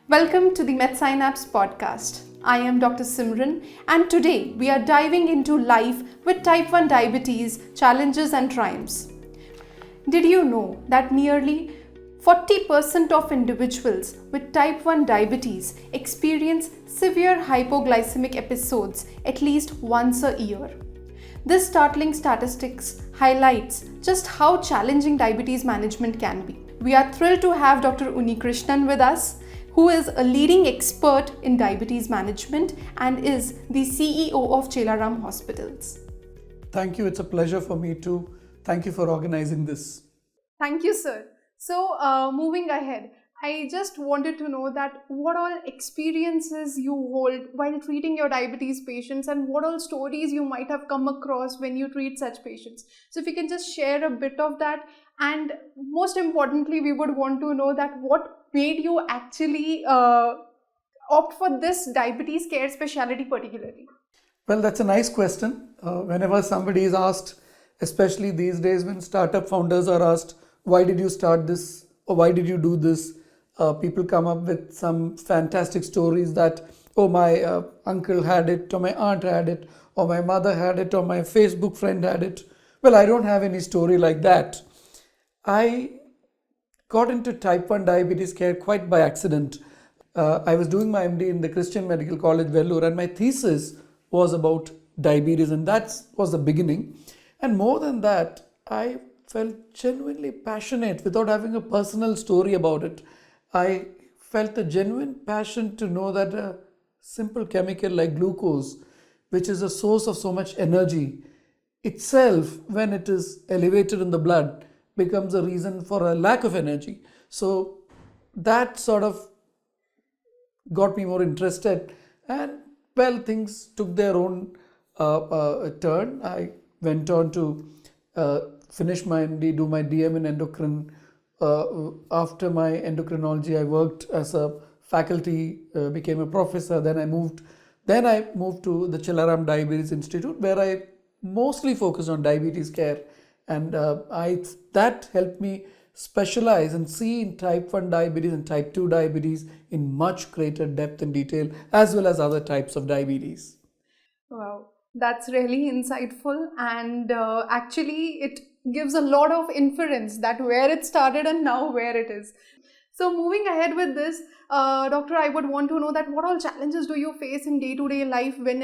Welcome to the MedSynapse podcast. I am Dr. Simran, and today we are diving into life with type 1 diabetes, challenges and triumphs. Did you know that nearly 40% of individuals with type 1 diabetes experience severe hypoglycemic episodes at least once a year? This startling statistics highlights just how challenging diabetes management can be. We are thrilled to have Dr. Unnikrishnan with us, who is a leading expert in diabetes management and is the CEO of Chelaram Hospitals. Thank you. It's a pleasure for me too. Thank you for organizing this. Thank you, sir. So, moving ahead, I just wanted to know that what all experiences you hold while treating your diabetes patients and what all stories you might have come across when you treat such patients. So, if you can just share a bit of that, and most importantly, we would want to know that what made you actually opt for this diabetes care specialty particularly? Well, that's a nice question. Whenever somebody is asked, especially these days when startup founders are asked, why did you start this or why did you do this? People come up with some fantastic stories that, oh, my uncle had it, or my aunt had it, or my mother had it, or my Facebook friend had it. Well, I don't have any story like that. I got into type 1 diabetes care quite by accident. I was doing my MD in the Christian Medical College, Vellore, and my thesis was about diabetes, and that was the beginning. And more than that, I felt genuinely passionate without having a personal story about it. I felt a genuine passion to know that a simple chemical like glucose, which is a source of so much energy, itself, when it is elevated in the blood, becomes a reason for a lack of energy. So that sort of got me more interested, and well, things took their own turn. I went on to finish my MD, do my DM in endocrine. After my endocrinology, I worked as a faculty, became a professor. Then I moved to the Chelaram Diabetes Institute, where I mostly focused on diabetes care, and that helped me specialize and see in type 1 diabetes and type 2 diabetes in much greater depth and detail, as well as other types of diabetes. Wow, that's really insightful, and actually it gives a lot of inference that where it started and now where it is. So moving ahead with this, doctor, I would want to know that what all challenges do you face in day-to-day life when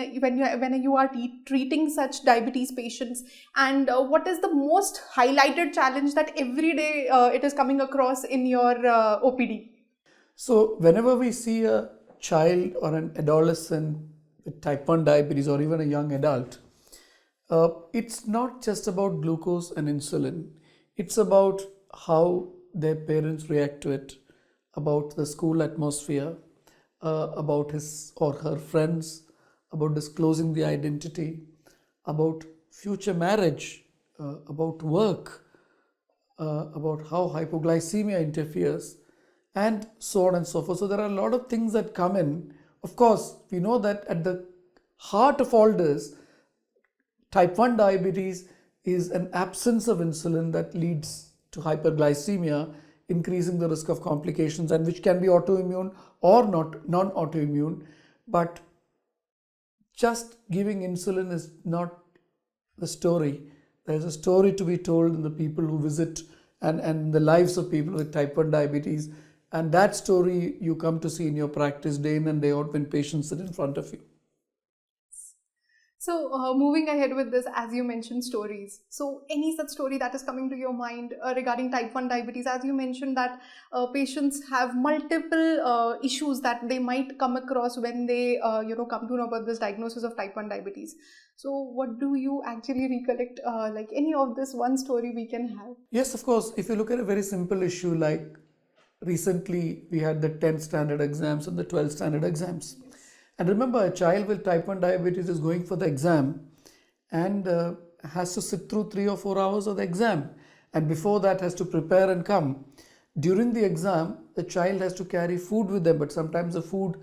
you are treating such diabetes patients, and what is the most highlighted challenge that every day it is coming across in your OPD? So whenever we see a child or an adolescent with type 1 diabetes, or even a young adult, it's not just about glucose and insulin. It's about how their parents react to it, about the school atmosphere, about his or her friends, about disclosing the identity, about future marriage, about work, about how hypoglycemia interferes, and so on and so forth. So there are a lot of things that come in. Of course, we know that at the heart of all this, type 1 diabetes is an absence of insulin that leads to hyperglycemia, increasing the risk of complications, and which can be autoimmune or not non-autoimmune. But just giving insulin is not the story. There's a story to be told in the people who visit and the lives of people with type 1 diabetes. And that story you come to see in your practice day in and day out when patients sit in front of you. So moving ahead with this, as you mentioned stories, so any such story that is coming to your mind regarding type 1 diabetes, as you mentioned that patients have multiple issues that they might come across when they come to know about this diagnosis of type 1 diabetes. So what do you actually recollect, like any of this one story we can have? Yes, of course. If you look at a very simple issue, like recently we had the 10th standard exams and the 12th standard exams. And remember, a child with type 1 diabetes is going for the exam and has to sit through 3 or 4 hours of the exam. And before that has to prepare and come. During the exam, the child has to carry food with them, but sometimes the food,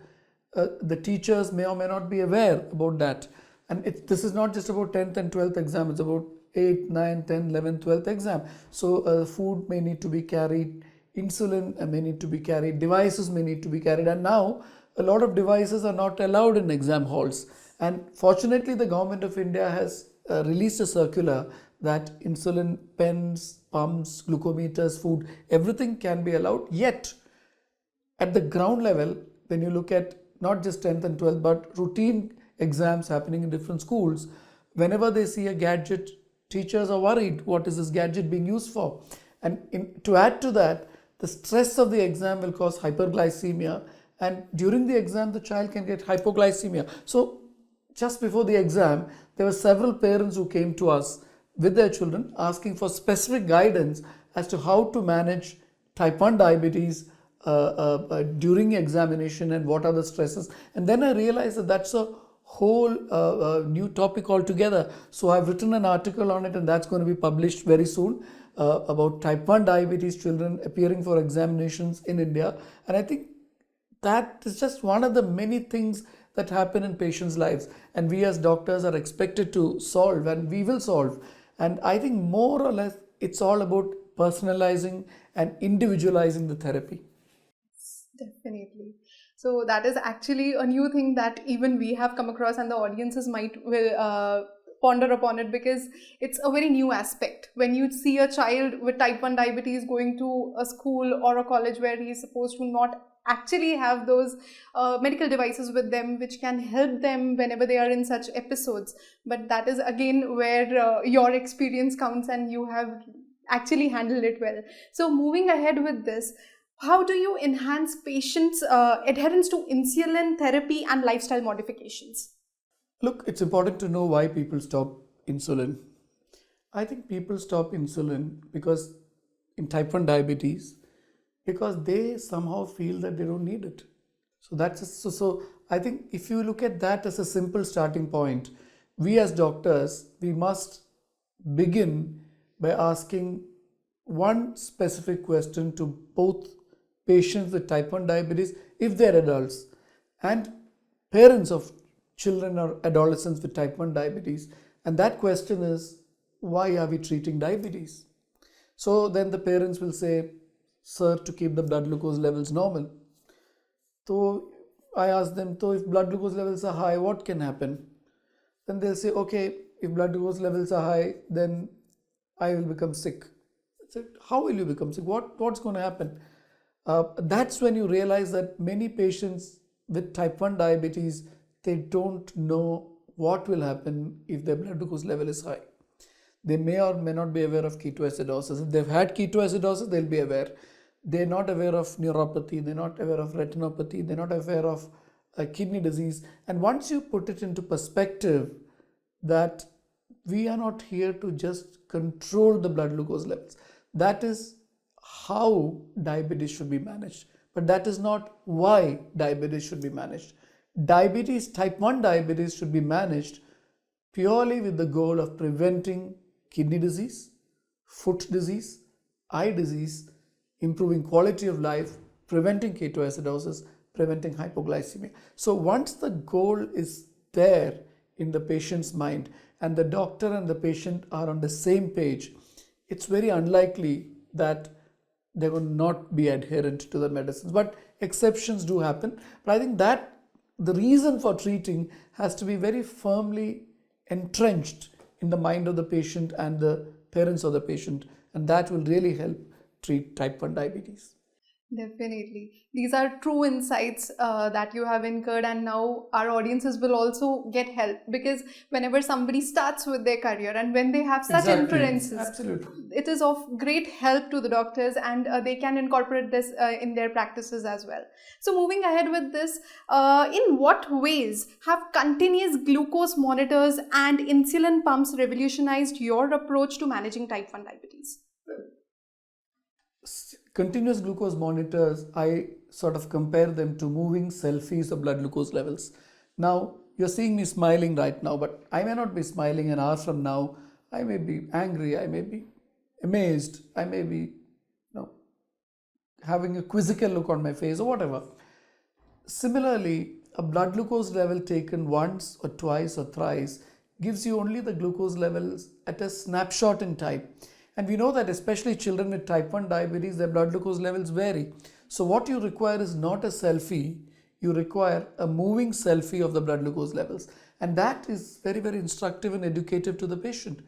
the teachers may or may not be aware about that. And this is not just about 10th and 12th exam, it's about 8th, 9th, 10th, 11th, 12th exam. So food may need to be carried insulin may need to be carried, devices may need to be carried, and now a lot of devices are not allowed in exam halls. And fortunately, the government of India has released a circular that insulin pens, pumps, glucometers, food, everything can be allowed. Yet, at the ground level, when you look at not just 10th and 12th, but routine exams happening in different schools, whenever they see a gadget, teachers are worried, what is this gadget being used for? And to add to that, the stress of the exam will cause hyperglycemia, and during the exam, the child can get hypoglycemia. So, just before the exam, there were several parents who came to us with their children asking for specific guidance as to how to manage type 1 diabetes during examination and what are the stresses. And then I realized that that's a whole new topic altogether. So I've written an article on it, and that's going to be published very soon about type 1 diabetes children appearing for examinations in India. And I think that is just one of the many things that happen in patients' lives, and we as doctors are expected to solve, and we will solve. And I think more or less it's all about personalizing and individualizing the therapy. Definitely. So that is actually a new thing that even we have come across, and the audiences will ponder upon it, because it's a very new aspect. When you see a child with type 1 diabetes going to a school or a college where he is supposed to not actually have those medical devices with them which can help them whenever they are in such episodes. But that is again where your experience counts, and you have actually handled it well. So moving ahead with this, how do you enhance patients' adherence to insulin therapy and lifestyle modifications? Look, it's important to know why people stop insulin. I think people stop insulin because in type 1 diabetes, because they somehow feel that they don't need it. So I think if you look at that as a simple starting point, we as doctors, we must begin by asking one specific question to both patients with type 1 diabetes, if they're adults, and parents of children or adolescents with type 1 diabetes. And that question is, why are we treating diabetes? So then the parents will say, sir, to keep the blood glucose levels normal. So I ask them, so if blood glucose levels are high, what can happen? Then they'll say, okay, if blood glucose levels are high, then I will become sick. I said, how will you become sick? What's going to happen? That's when you realize that many patients with type 1 diabetes, they don't know what will happen if their blood glucose level is high. They may or may not be aware of ketoacidosis. If they've had ketoacidosis, they'll be aware. They're not aware of neuropathy, they're not aware of retinopathy, they're not aware of kidney disease. And once you put it into perspective that we are not here to just control the blood glucose levels, that is how diabetes should be managed. But that is not why diabetes should be managed. Type 1 diabetes should be managed purely with the goal of preventing kidney disease, foot disease, eye disease, improving quality of life, preventing ketoacidosis, preventing hypoglycemia. So once the goal is there in the patient's mind and the doctor and the patient are on the same page, it's very unlikely that they will not be adherent to the medicines. But exceptions do happen. But I think that the reason for treating has to be very firmly entrenched in the mind of the patient and the parents of the patient, and that will really help treat type 1 diabetes. Definitely. These are true insights that you have incurred, and now our audiences will also get help, because whenever somebody starts with their career and when they have such inferences, absolutely, it is of great help to the doctors, and they can incorporate this in their practices as well. So moving ahead with this, in what ways have continuous glucose monitors and insulin pumps revolutionized your approach to managing type 1 diabetes? Continuous glucose monitors, I sort of compare them to moving selfies of blood glucose levels. Now, you're seeing me smiling right now, but I may not be smiling an hour from now. I may be angry, I may be amazed, I may be having a quizzical look on my face or whatever. Similarly, a blood glucose level taken once or twice or thrice gives you only the glucose levels at a snapshot in time. And we know that especially children with type 1 diabetes, their blood glucose levels vary. So what you require is not a selfie, you require a moving selfie of the blood glucose levels. And that is very, very instructive and educative to the patient.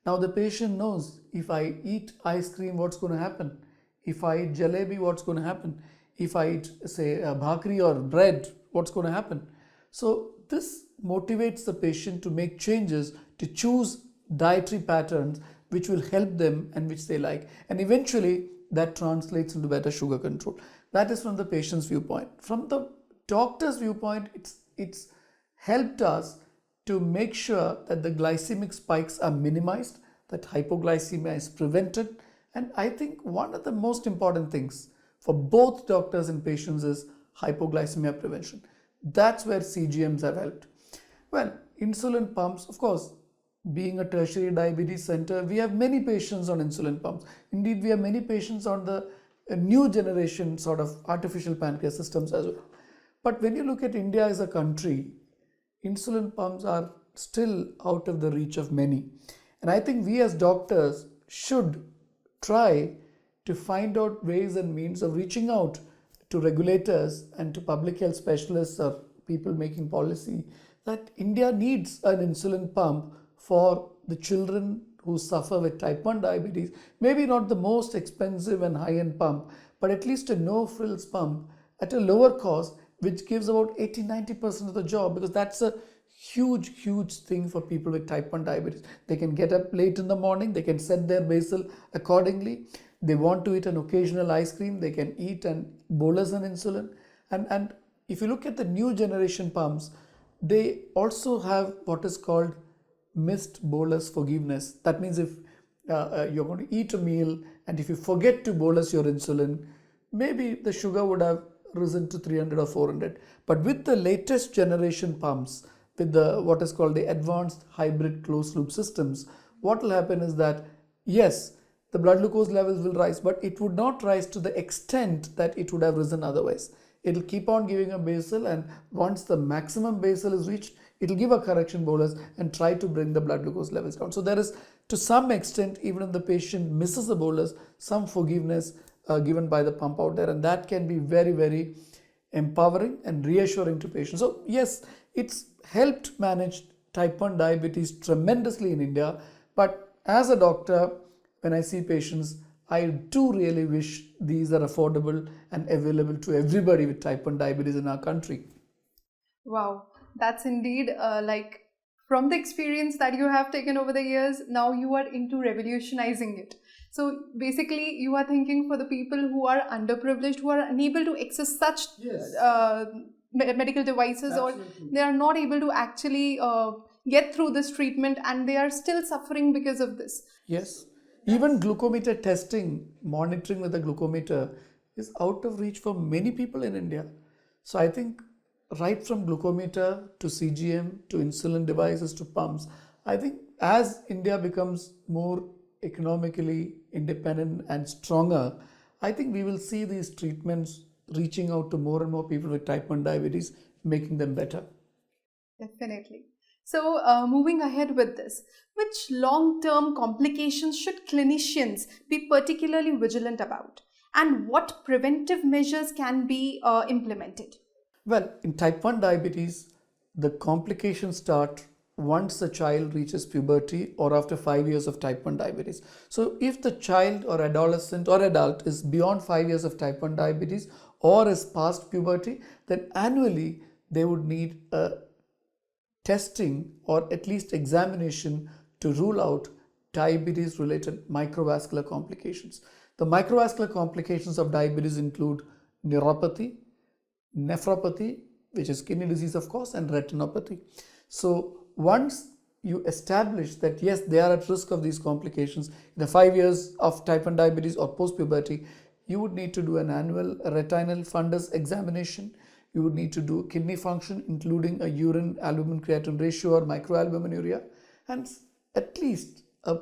Now the patient knows, if I eat ice cream, what's going to happen? If I eat jalebi, what's going to happen? If I eat, say, a bhakri or bread, what's going to happen? So this motivates the patient to make changes, to choose dietary patterns which will help them and which they like. And eventually that translates into better sugar control. That is from the patient's viewpoint. From the doctor's viewpoint, it's helped us to make sure that the glycemic spikes are minimized, that hypoglycemia is prevented. And I think one of the most important things for both doctors and patients is hypoglycemia prevention. That's where CGMs have helped. Well, insulin pumps, of course, being a tertiary diabetes center, we have many patients on insulin pumps. Indeed, we have many patients on the new generation sort of artificial pancreas systems as well. But when you look at India as a country, insulin pumps are still out of the reach of many. And I think we as doctors should try to find out ways and means of reaching out to regulators and to public health specialists or people making policy that India needs an insulin pump for the children who suffer with type 1 diabetes. Maybe not the most expensive and high-end pump, but at least a no-frills pump at a lower cost, which gives about 80-90% of the job, because that's a huge thing for people with type 1 diabetes. They can get up late in the morning, they can set their basal accordingly. They want to eat an occasional ice cream, they can eat and bolus an insulin. And if you look at the new generation pumps, they also have what is called missed bolus forgiveness. That means if you're going to eat a meal and if you forget to bolus your insulin, maybe the sugar would have risen to 300 or 400. But with the latest generation pumps, with the what is called the advanced hybrid closed loop systems, what will happen is that yes, the blood glucose levels will rise, but it would not rise to the extent that it would have risen otherwise. It will keep on giving a basal, and once the maximum basal is reached, it will give a correction bolus and try to bring the blood glucose levels down. So there is, to some extent, even if the patient misses a bolus, some forgiveness given by the pump out there, and that can be very empowering and reassuring to patients. So yes, it's helped manage type 1 diabetes tremendously in India, but as a doctor, when I see patients, I do really wish these are affordable and available to everybody with type 1 diabetes in our country. Wow, that's indeed like from the experience that you have taken over the years, now you are into revolutionizing it. So basically, you are thinking for the people who are underprivileged, who are unable to access such medical devices, Absolutely. or they are not able to actually get through this treatment and they are still suffering because of this. Yes. Even glucometer testing, monitoring with a glucometer is out of reach for many people in India. So I think right from glucometer to CGM to insulin devices to pumps, I think as India becomes more economically independent and stronger, I think we will see these treatments reaching out to more and more people with type 1 diabetes, making them better. Definitely. So moving ahead with this, which long-term complications should clinicians be particularly vigilant about? And what preventive measures can be implemented? Well, in type 1 diabetes, the complications start once the child reaches puberty or after 5 years of type 1 diabetes. So if the child or adolescent or adult is beyond 5 years of type 1 diabetes or is past puberty, then annually they would need a testing or at least examination to rule out diabetes related microvascular complications. The microvascular complications of diabetes include neuropathy, nephropathy, which is kidney disease of course, and retinopathy. So once you establish that yes, they are at risk of these complications in the 5 years of type 1 diabetes or post puberty, you would need to do an annual retinal fundus examination. You would need to do kidney function, including a urine albumin creatinine ratio or microalbuminuria, and at least a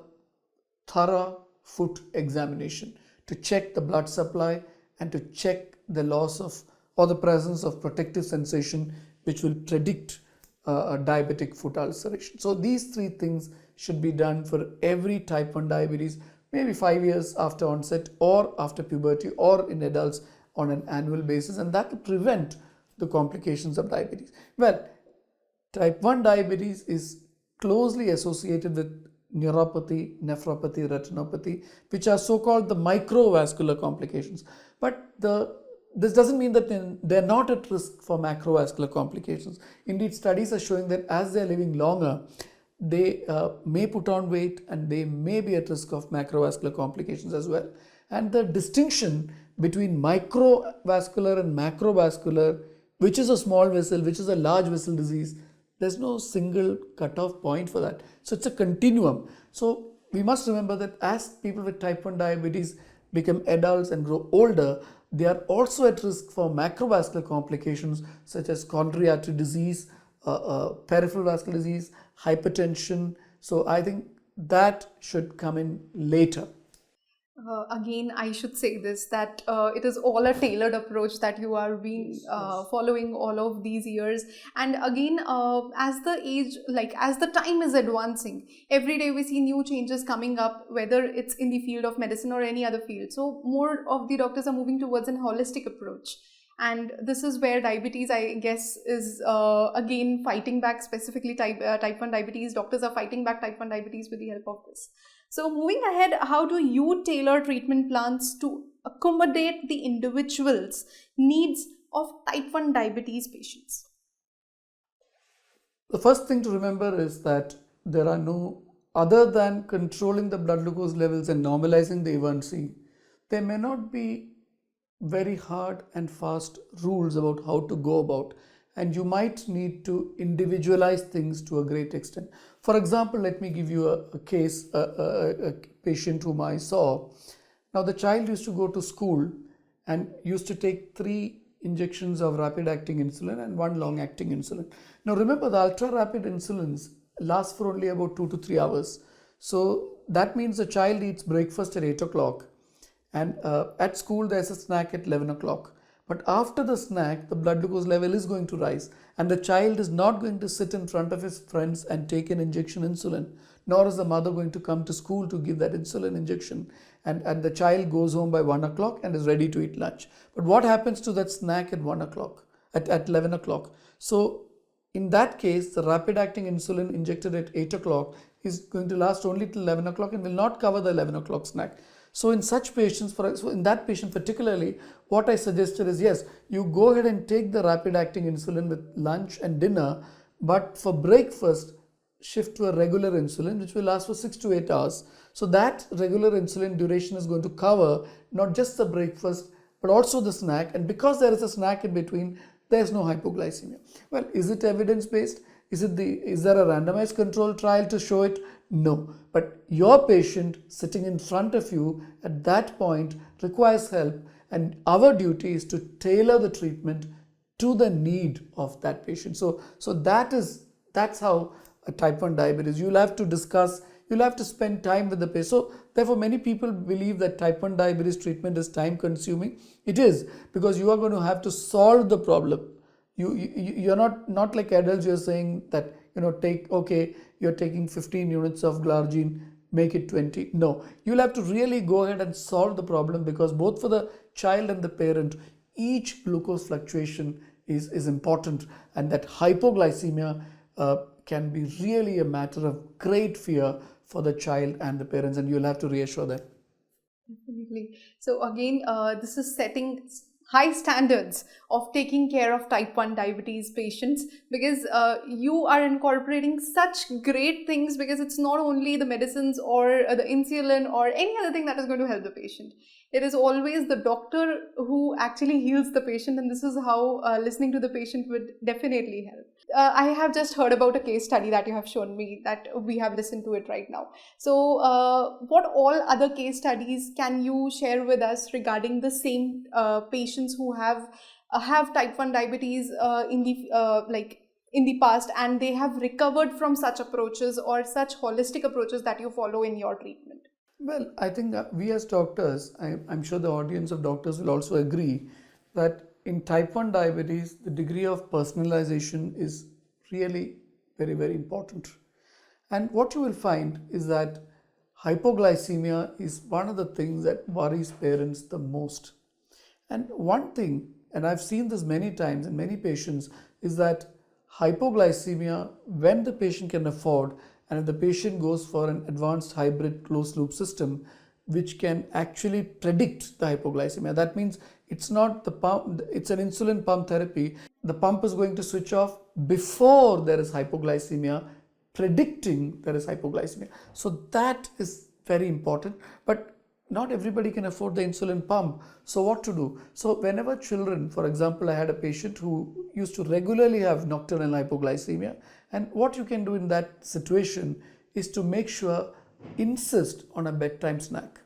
thorough foot examination to check the blood supply and to check the loss of or the presence of protective sensation, which will predict a diabetic foot ulceration. So these three things should be done for every type 1 diabetes maybe 5 years after onset or after puberty or in adults on an annual basis, and that will prevent the complications of diabetes. Well, type 1 diabetes is closely associated with neuropathy, nephropathy, retinopathy, which are so-called the microvascular complications. But this doesn't mean that they're not at risk for macrovascular complications. Indeed, studies are showing that as they're living longer, they may put on weight and they may be at risk of macrovascular complications as well. And the distinction between microvascular and macrovascular, which is a small vessel, which is a large vessel disease, there's no single cutoff point for that. So it's a continuum. So we must remember that as people with type 1 diabetes become adults and grow older, they are also at risk for macrovascular complications such as coronary artery disease, peripheral vascular disease, hypertension. So I think that should come in later. Again, I should say this, that it is all a tailored approach that you are being following all of these years. And again, as the time is advancing, every day we see new changes coming up, whether it's in the field of medicine or any other field. So more of the doctors are moving towards an holistic approach. And this is where diabetes, I guess, is again fighting back, specifically type 1 diabetes. Doctors are fighting back type 1 diabetes with the help of this. So moving ahead, how do you tailor treatment plans to accommodate the individual's needs of type 1 diabetes patients? The first thing to remember is that there are no, other than controlling the blood glucose levels and normalizing the A1C, there may not be very hard and fast rules about how to go about, and you might need to individualize things to a great extent. For example, let me give you a case, a patient whom I saw. Now the child used to go to school and used to take 3 injections of rapid acting insulin and 1 long acting insulin. Now remember, the ultra rapid insulins last for only about 2 to 3 hours. So that means the child eats breakfast at 8 o'clock. And at school there's a snack at 11 o'clock. But after the snack, the blood glucose level is going to rise, and the child is not going to sit in front of his friends and take an injection insulin, nor is the mother going to come to school to give that insulin injection. And the child goes home by 1 o'clock and is ready to eat lunch. But what happens to that snack at 1 o'clock, at 11 o'clock? So in that case, the rapid acting insulin injected at 8 o'clock is going to last only till 11 o'clock and will not cover the 11 o'clock snack. So in such patients, in that patient particularly, what I suggested is, yes, you go ahead and take the rapid acting insulin with lunch and dinner, but for breakfast, shift to a regular insulin, which will last for 6 to 8 hours. So that regular insulin duration is going to cover not just the breakfast, but also the snack. And because there is a snack in between, there is no hypoglycemia. Well, is it evidence-based? Is there a randomized control trial to show it? No. But your patient sitting in front of you at that point requires help, and our duty is to tailor the treatment to the need of that patient. So that's how a type 1 diabetes, you'll have to discuss, you'll have to spend time with the patient. So therefore many people believe that type 1 diabetes treatment is time consuming. It is, because you are going to have to solve the problem. You're not like adults. You're saying that, you're taking 15 units of glargine, make it 20. No, you'll have to really go ahead and solve the problem, because both for the child and the parent, each glucose fluctuation is important, and that hypoglycemia can be really a matter of great fear for the child and the parents, and you'll have to reassure them. Definitely. So again, this is setting high standards of taking care of type 1 diabetes patients, because you are incorporating such great things, because it's not only the medicines or the insulin or any other thing that is going to help the patient. It is always the doctor who actually heals the patient, and this is how listening to the patient would definitely help. I have just heard about a case study that you have shown me, that we have listened to it right now. So what all other case studies can you share with us regarding the same patients who have type 1 diabetes in the past, and they have recovered from such approaches or such holistic approaches that you follow in your treatment? Well, I think we as doctors, I'm sure the audience of doctors will also agree that in type 1 diabetes, the degree of personalization is really very, very important. And what you will find is that hypoglycemia is one of the things that worries parents the most. And one thing, and I've seen this many times in many patients, is that hypoglycemia, when the patient can afford, and if the patient goes for an advanced hybrid closed loop system, which can actually predict the hypoglycemia. That means it's not the pump, it's an insulin pump therapy. The pump is going to switch off before there is hypoglycemia, predicting there is hypoglycemia. So that is very important. But not everybody can afford the insulin pump. So what to do? So whenever children, for example, I had a patient who used to regularly have nocturnal hypoglycemia, and what you can do in that situation is to make sure, insist on a bedtime snack,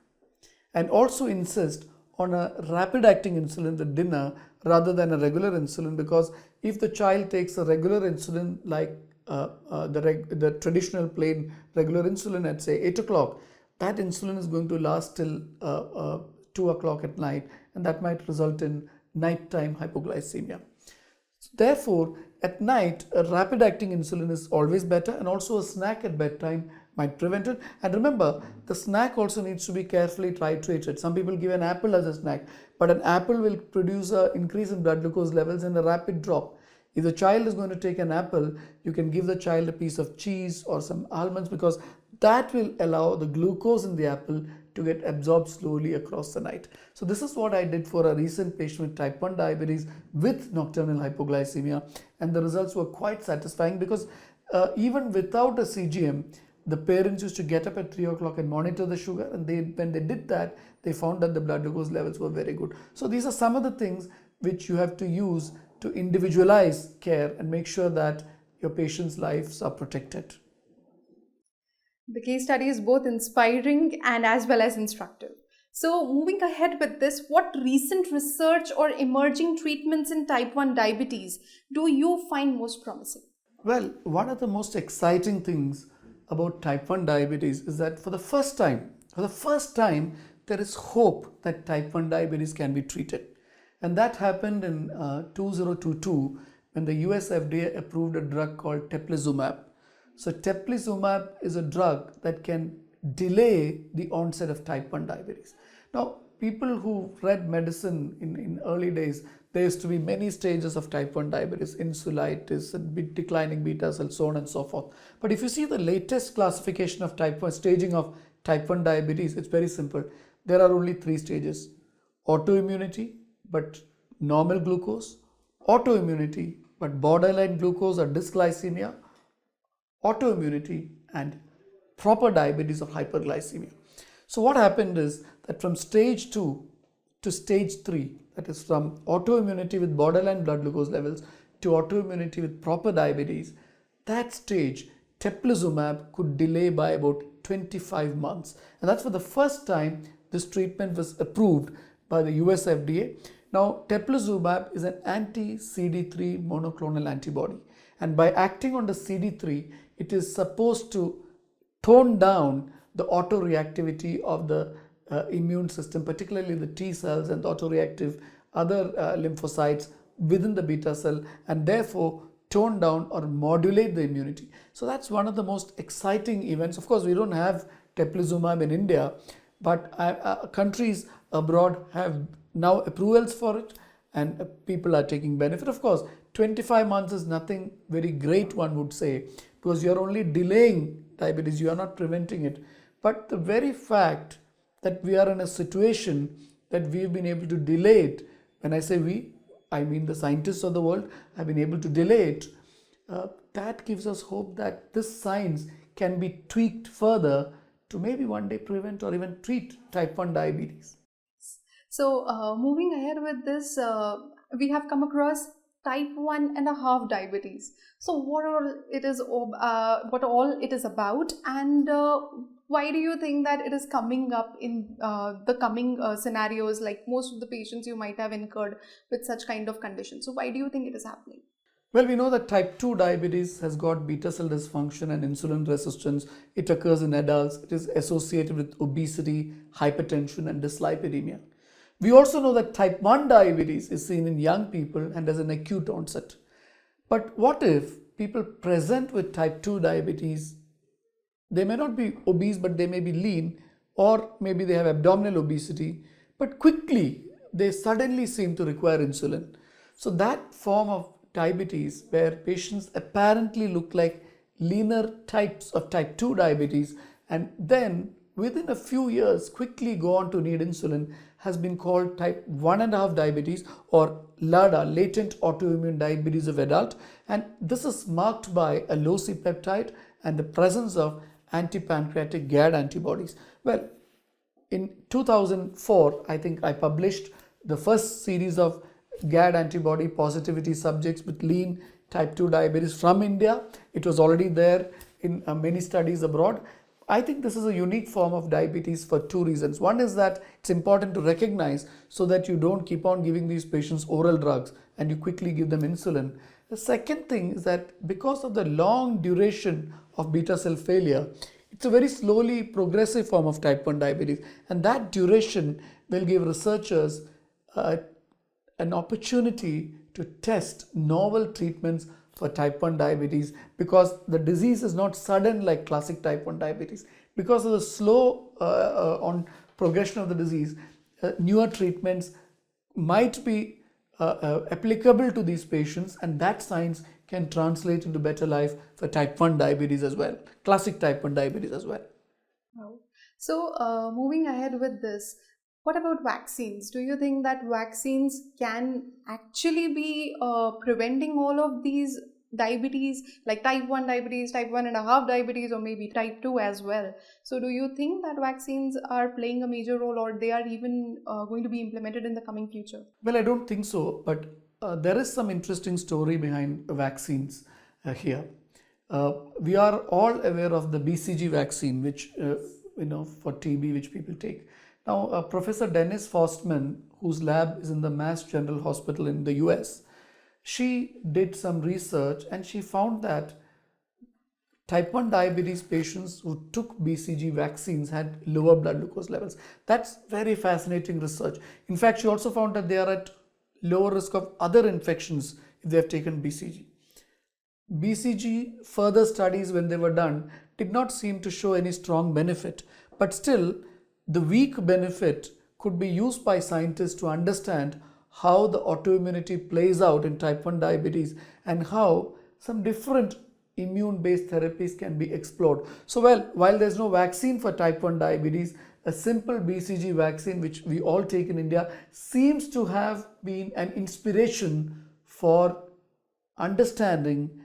and also insist on a rapid acting insulin at dinner rather than a regular insulin, because if the child takes a regular insulin like the traditional plain regular insulin at say 8 o'clock, that insulin is going to last till 2 o'clock at night, and that might result in nighttime hypoglycemia. Therefore, at night, a rapid acting insulin is always better, and also a snack at bedtime might prevent it. And remember, the snack also needs to be carefully titrated. Some people give an apple as a snack, but an apple will produce an increase in blood glucose levels and a rapid drop. If the child is going to take an apple, you can give the child a piece of cheese or some almonds, because that will allow the glucose in the apple to get absorbed slowly across the night. So this is what I did for a recent patient with type 1 diabetes with nocturnal hypoglycemia, and the results were quite satisfying, because even without a CGM, the parents used to get up at 3 o'clock and monitor the sugar, and when they did that, they found that the blood glucose levels were very good. So these are some of the things which you have to use to individualize care and make sure that your patients' lives are protected. The case study is both inspiring and as well as instructive. So, moving ahead with this, what recent research or emerging treatments in type 1 diabetes do you find most promising? Well, one of the most exciting things about type 1 diabetes is that for the first time, there is hope that type 1 diabetes can be treated. And that happened in 2022 when the US FDA approved a drug called teplizumab. So teplizumab is a drug that can delay the onset of type 1 diabetes. Now, people who read medicine in early days, there used to be many stages of type 1 diabetes, insulitis, declining beta cells, so on and so forth. But if you see the latest classification of type 1, staging of type 1 diabetes, it's very simple. There are only 3 stages: autoimmunity, but normal glucose; autoimmunity, but borderline glucose or dysglycemia; autoimmunity, and proper diabetes or hyperglycemia. So what happened is that from stage 2 to stage 3, that is from autoimmunity with borderline blood glucose levels to autoimmunity with proper diabetes, that stage teplizumab could delay by about 25 months. And that's for the first time this treatment was approved by the US FDA. Now, teplizumab is an anti-CD3 monoclonal antibody, and by acting on the CD3, it is supposed to tone down the autoreactivity of the immune system, particularly the T cells and the autoreactive other lymphocytes within the beta cell, and therefore tone down or modulate the immunity. So that's one of the most exciting events. Of course, we don't have teplizumab in India, but countries abroad have now approvals for it, and people are taking benefit. Of course, 25 months is nothing very great, one would say, because you're only delaying diabetes, you are not preventing it. But the very fact that we are in a situation that we've been able to delay it, when I say we, I mean the scientists of the world have been able to delay it, that gives us hope that this science can be tweaked further to maybe one day prevent or even treat type 1 diabetes. So, moving ahead with this, we have come across type 1.5 diabetes. So, what all it is about, and why do you think that it is coming up in the coming scenarios, like most of the patients you might have incurred with such kind of conditions? So, why do you think it is happening? Well, we know that type 2 diabetes has got beta cell dysfunction and insulin resistance. It occurs in adults. It is associated with obesity, hypertension, and dyslipidemia. We also know that type 1 diabetes is seen in young people and has an acute onset. But what if people present with type 2 diabetes They may not be obese, but they may be lean, or maybe they have abdominal obesity, but quickly they suddenly seem to require insulin. So that form of diabetes where patients apparently look like leaner types of type 2 diabetes and then within a few years quickly go on to need insulin has been called type 1.5 diabetes, or LADA, latent autoimmune diabetes of adult, and this is marked by a low C-peptide and the presence of anti-pancreatic GAD antibodies. Well, in 2004, I think I published the first series of GAD antibody positivity subjects with lean type 2 diabetes from India. It was already there in many studies abroad. I think this is a unique form of diabetes for two reasons. One is that it's important to recognize so that you don't keep on giving these patients oral drugs and you quickly give them insulin. The second thing is that because of the long duration of beta cell failure, it's a very slowly progressive form of type 1 diabetes, and that duration will give researchers an opportunity to test novel treatments for type 1 diabetes, because the disease is not sudden like classic type 1 diabetes. Because of the slow on progression of the disease, newer treatments might be applicable to these patients, and that science can translate into better life for type 1 diabetes as well, classic type 1 diabetes as well. Wow. So, moving ahead with this, what about vaccines? Do you think that vaccines can actually be preventing all of these diabetes, like type 1 diabetes, type 1.5 diabetes, or maybe type 2 as well? So, do you think that vaccines are playing a major role, or they are even going to be implemented in the coming future? Well, I don't think so, but there is some interesting story behind vaccines here. We are all aware of the BCG vaccine, which for TB, which people take. Now, Professor Dennis Faustman, whose lab is in the Mass General Hospital in the US, she did some research and she found that type 1 diabetes patients who took BCG vaccines had lower blood glucose levels. That's very fascinating research. In fact, she also found that they are at lower risk of other infections if they have taken BCG. BCG further studies, when they were done, did not seem to show any strong benefit, but still the weak benefit could be used by scientists to understand how the autoimmunity plays out in type 1 diabetes and how some different immune-based therapies can be explored. So, while there's no vaccine for type 1 diabetes, a simple BCG vaccine, which we all take in India, seems to have been an inspiration for understanding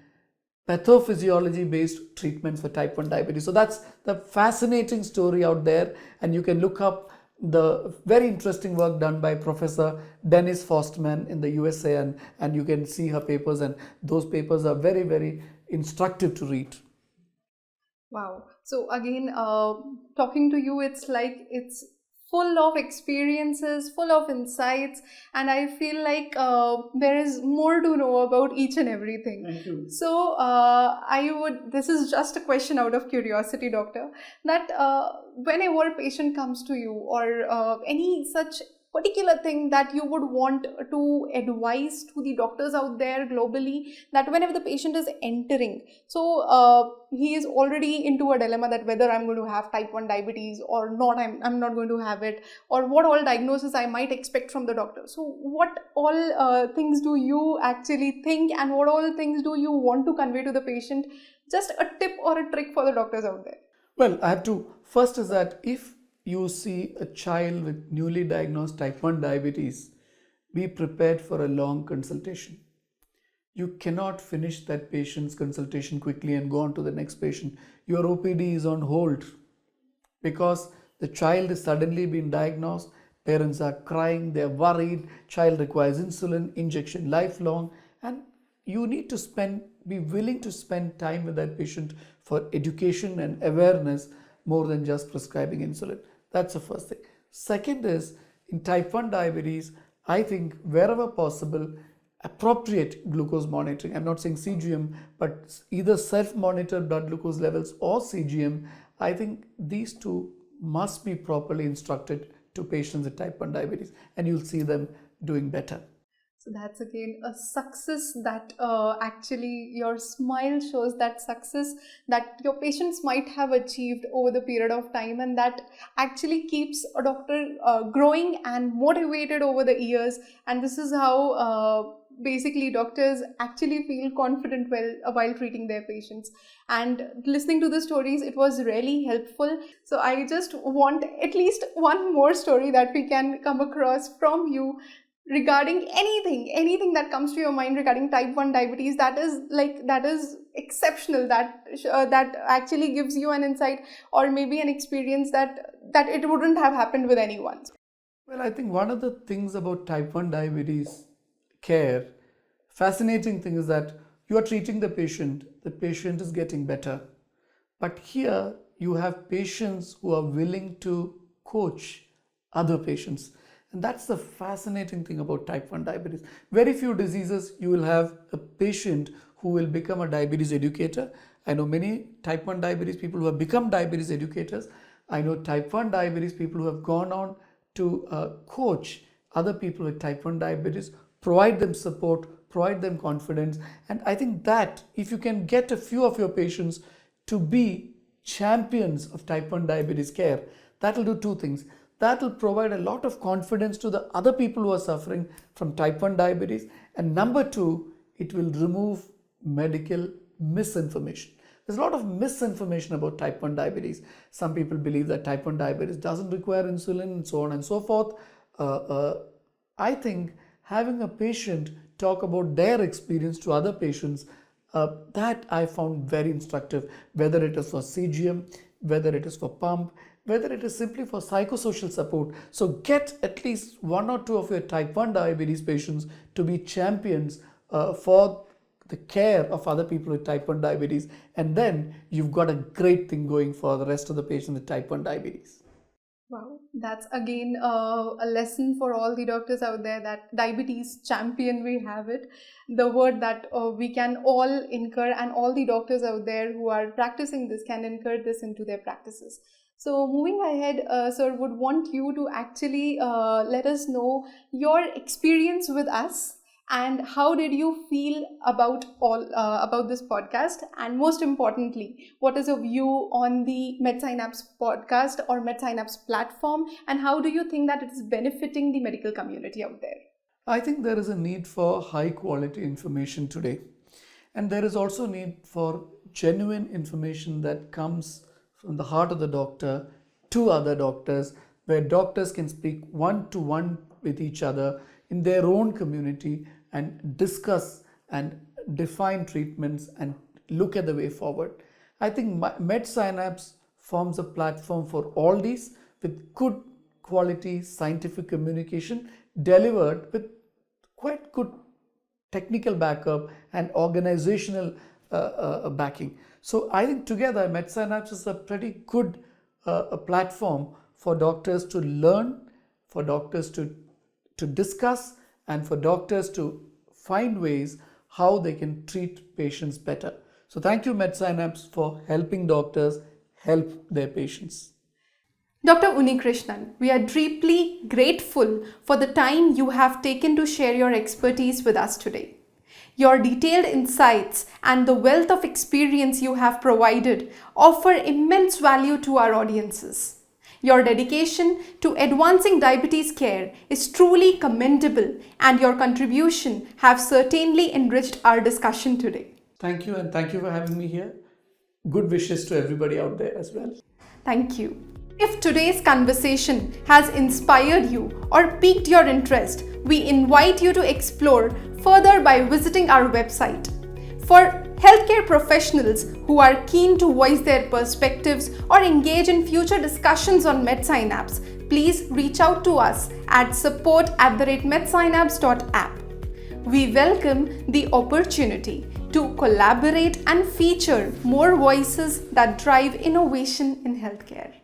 pathophysiology-based treatments for type 1 diabetes. So that's the fascinating story out there, and you can look up the very interesting work done by Professor Dennis Faustman in the USA, and you can see her papers, and those papers are very, very instructive to read. Wow. So again, talking to you, it's like it's full of experiences, full of insights, and I feel like there is more to know about each and everything. Thank you. So this is just a question out of curiosity, doctor, that whenever a patient comes to you, or any such particular thing that you would want to advise to the doctors out there globally, that whenever the patient is entering, so he is already into a dilemma that whether I'm going to have type 1 diabetes or not, I'm not going to have it, or what all diagnosis I might expect from the doctor. So what all things do you actually think, and what all things do you want to convey to the patient? Just a tip or a trick for the doctors out there. Well, I have to, first is that if you see a child with newly diagnosed type 1 diabetes, be prepared for a long consultation. You cannot finish that patient's consultation quickly and go on to the next patient. Your OPD is on hold because the child is suddenly been diagnosed, parents are crying, they're worried, child requires insulin, injection lifelong, and you need to be willing to spend time with that patient for education and awareness more than just prescribing insulin. That's the first thing. Second is, in type 1 diabetes, I think wherever possible, appropriate glucose monitoring. I'm not saying CGM, but either self-monitored blood glucose levels or CGM. I think these two must be properly instructed to patients with type 1 diabetes, and you'll see them doing better. So that's again a success that actually your smile shows that success that your patients might have achieved over the period of time, and that actually keeps a doctor growing and motivated over the years. And this is how basically doctors actually feel confident while treating their patients. And listening to the stories, it was really helpful. So I just want at least one more story that we can come across from you regarding anything that comes to your mind regarding type 1 diabetes that is exceptional, that actually gives you an insight or maybe an experience that it wouldn't have happened with anyone. Well, I think one of the things about type 1 diabetes care, fascinating thing is that you are treating the patient is getting better. But here you have patients who are willing to coach other patients. And that's the fascinating thing about type 1 diabetes. Very few diseases you will have a patient who will become a diabetes educator. I know many type 1 diabetes people who have become diabetes educators. I know type 1 diabetes people who have gone on to coach other people with type 1 diabetes, provide them support, provide them confidence. And I think that if you can get a few of your patients to be champions of type 1 diabetes care, that will do two things. That will provide a lot of confidence to the other people who are suffering from type 1 diabetes. And number two, it will remove medical misinformation. There's a lot of misinformation about type 1 diabetes. Some people believe that type 1 diabetes doesn't require insulin and so on and so forth. I think having a patient talk about their experience to other patients, that I found very instructive, whether it is for CGM, whether it is for pump, whether it is simply for psychosocial support. So get at least one or two of your type 1 diabetes patients to be champions for the care of other people with type 1 diabetes. And then you've got a great thing going for the rest of the patients with type 1 diabetes. Wow, that's again a lesson for all the doctors out there, that diabetes champion, we have it. The word that we can all incur, and all the doctors out there who are practicing this can incur this into their practices. So moving ahead, sir, would want you to actually let us know your experience with us, and how did you feel about this podcast, and most importantly, what is your view on the MedSynapse podcast or MedSynapse platform, and how do you think that it is benefiting the medical community out there? I think there is a need for high quality information today, and there is also need for genuine information that comes from the heart of the doctor to other doctors, where doctors can speak one-to-one with each other in their own community and discuss and define treatments and look at the way forward. I think MedSynapse forms a platform for all these, with good quality scientific communication delivered with quite good technical backup and organizational backing. So I think together MedSynapse is a pretty good platform for doctors to learn, for doctors to discuss, and for doctors to find ways how they can treat patients better. So thank you, MedSynapse, for helping doctors help their patients. Dr. Unnikrishnan, we are deeply grateful for the time you have taken to share your expertise with us today. Your detailed insights and the wealth of experience you have provided offer immense value to our audiences. Your dedication to advancing diabetes care is truly commendable, and your contribution have certainly enriched our discussion today. Thank you, and thank you for having me here. Good wishes to everybody out there as well. Thank you. If today's conversation has inspired you or piqued your interest, we invite you to explore further by visiting our website. For healthcare professionals who are keen to voice their perspectives or engage in future discussions on MedSynapse, please reach out to us at support@medsynapse.app. We welcome the opportunity to collaborate and feature more voices that drive innovation in healthcare.